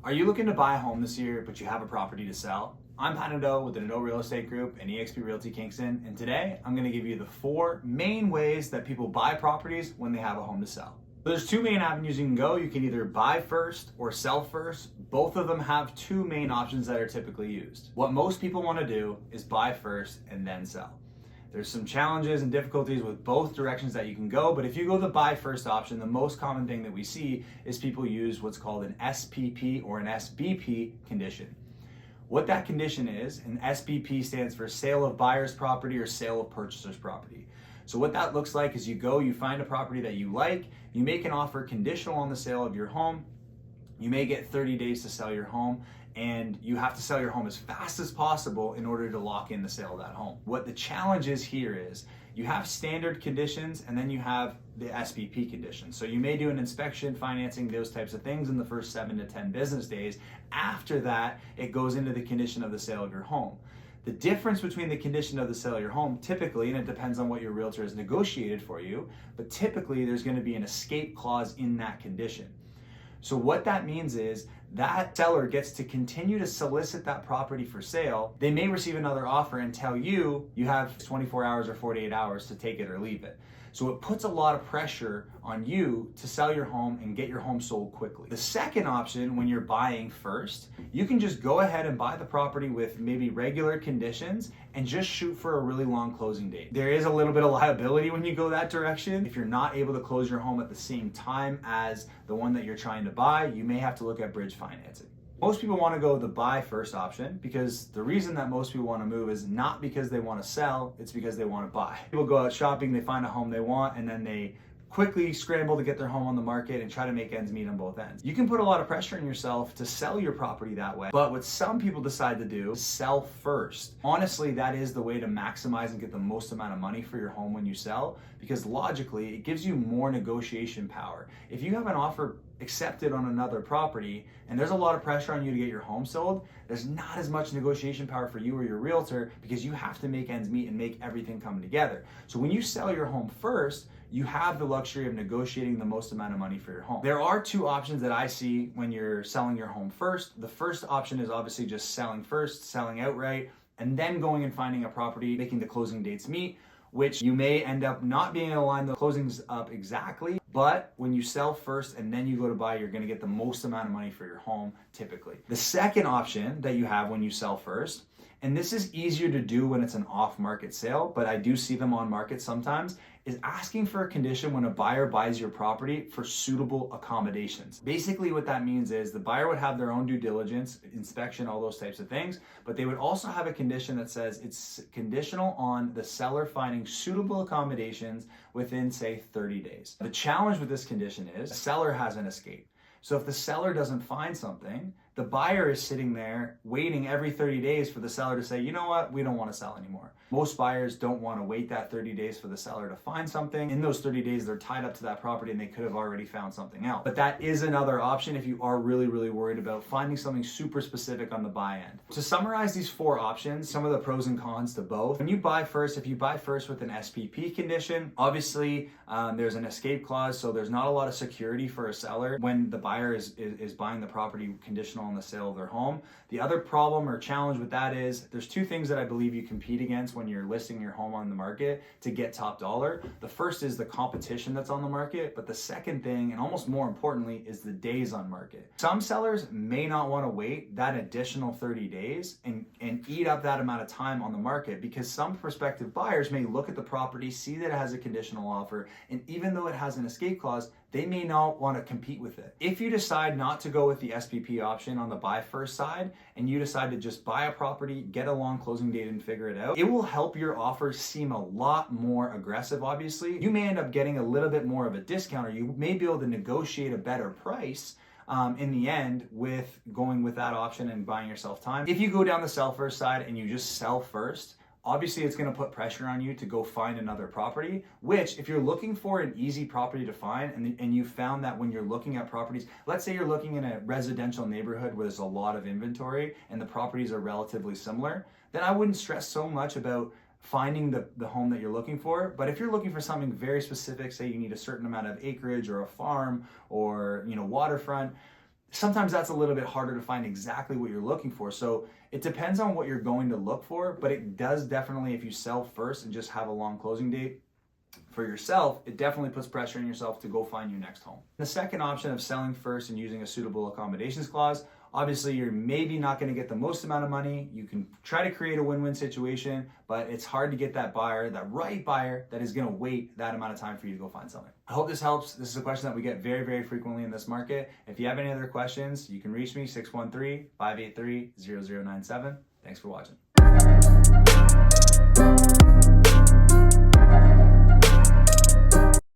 Are you looking to buy a home this year, but you have a property to sell? I'm Pat Nadeau with the Nadeau Real Estate Group and eXp Realty Kingston, and today I'm going to give you the 4 main ways that people buy properties when they have a home to sell. There's 2 main avenues you can go. You can either buy first or sell first. Both of them have 2 main options that are typically used. What most people want to do is buy first and then sell. There's some challenges and difficulties with both directions that you can go, but if you go the buy first option, the most common thing that we see is people use what's called an SPP or an SBP condition. What that condition is, an SPP stands for sale of buyer's property or sale of purchaser's property. So what that looks like is you find a property that you like, you make an offer conditional on the sale of your home, you may get 30 days to sell your home, and you have to sell your home as fast as possible in order to lock in the sale of that home. What the challenge is here is you have standard conditions and then you have the SPP conditions. So you may do an inspection, financing, those types of things in the first 7 to 10 business days. After that, it goes into the condition of the sale of your home. The difference between the condition of the sale of your home, typically, and it depends on what your realtor has negotiated for you, but typically there's going to be an escape clause in that condition. So what that means is that seller gets to continue to solicit that property for sale. They may receive another offer and tell you have 24 hours or 48 hours to take it or leave it. So it puts a lot of pressure on you to sell your home and get your home sold quickly. The second option, when you're buying first, you can just go ahead and buy the property with maybe regular conditions and just shoot for a really long closing date. There is a little bit of liability when you go that direction. If you're not able to close your home at the same time as the one that you're trying to buy, you may have to look at bridge financing. Most people want to go the buy first option because the reason that most people want to move is not because they want to sell, it's because they want to buy. People go out shopping, they find a home they want, and then they quickly scramble to get their home on the market and try to make ends meet on both ends. You can put a lot of pressure on yourself to sell your property that way, but what some people decide to do is sell first. Honestly, that is the way to maximize and get the most amount of money for your home when you sell, because logically, it gives you more negotiation power. If you have an offer accepted on another property and there's a lot of pressure on you to get your home sold, there's not as much negotiation power for you or your realtor because you have to make ends meet and make everything come together. So when you sell your home first, you have the luxury of negotiating the most amount of money for your home. There are 2 options that I see when you're selling your home first. The first option is obviously just selling first, selling outright, and then going and finding a property, making the closing dates meet, which you may end up not being able to line the closings up exactly, but when you sell first and then you go to buy, you're gonna get the most amount of money for your home, typically. The second option that you have when you sell first, and this is easier to do when it's an off-market sale, but I do see them on market sometimes, is asking for a condition when a buyer buys your property for suitable accommodations. Basically what that means is the buyer would have their own due diligence, inspection, all those types of things, but they would also have a condition that says it's conditional on the seller finding suitable accommodations within, say, 30 days. The challenge with this condition is the seller has an escape. So if the seller doesn't find something, the buyer is sitting there waiting every 30 days for the seller to say, you know what, we don't want to sell anymore. Most buyers don't want to wait that 30 days for the seller to find something. In those 30 days, they're tied up to that property and they could have already found something else. But that is another option if you are really, really worried about finding something super specific on the buy end. To summarize these 4 options, some of the pros and cons to both. When you buy first, if you buy first with an SPP condition, obviously there's an escape clause, so there's not a lot of security for a seller when the buyer is buying the property conditional on the sale of their home. The other problem or challenge with that is there's 2 things that I believe you compete against when you're listing your home on the market to get top dollar. The first is the competition that's on the market, but the second thing, and almost more importantly, is the days on market. Some sellers may not want to wait that additional 30 days and eat up that amount of time on the market because some prospective buyers may look at the property, see that it has a conditional offer, and even though it has an escape clause, they may not want to compete with it. If you decide not to go with the SPP option on the buy first side and you decide to just buy a property, get a long closing date and figure it out, it will help your offer seem a lot more aggressive, obviously. You may end up getting a little bit more of a discount or you may be able to negotiate a better price in the end with going with that option and buying yourself time. If you go down the sell first side and you just sell first, obviously it's going to put pressure on you to go find another property, which if you're looking for an easy property to find and you found that when you're looking at properties, let's say you're looking in a residential neighborhood where there's a lot of inventory and the properties are relatively similar, then I wouldn't stress so much about finding the home that you're looking for. But if you're looking for something very specific, say you need a certain amount of acreage or a farm or waterfront, sometimes that's a little bit harder to find exactly what you're looking for. So it depends on what you're going to look for, but it does definitely, if you sell first and just have a long closing date for yourself, it definitely puts pressure on yourself to go find your next home. The second option of selling first and using a suitable accommodations clause, obviously you're maybe not going to get the most amount of money. You can try to create a win-win situation, but it's hard to get that buyer, that right buyer, that is going to wait that amount of time for you to go find something. I hope this helps. This is a question that we get very, very frequently in this market. If you have any other questions, you can reach me 613-583-0097. Thanks for watching.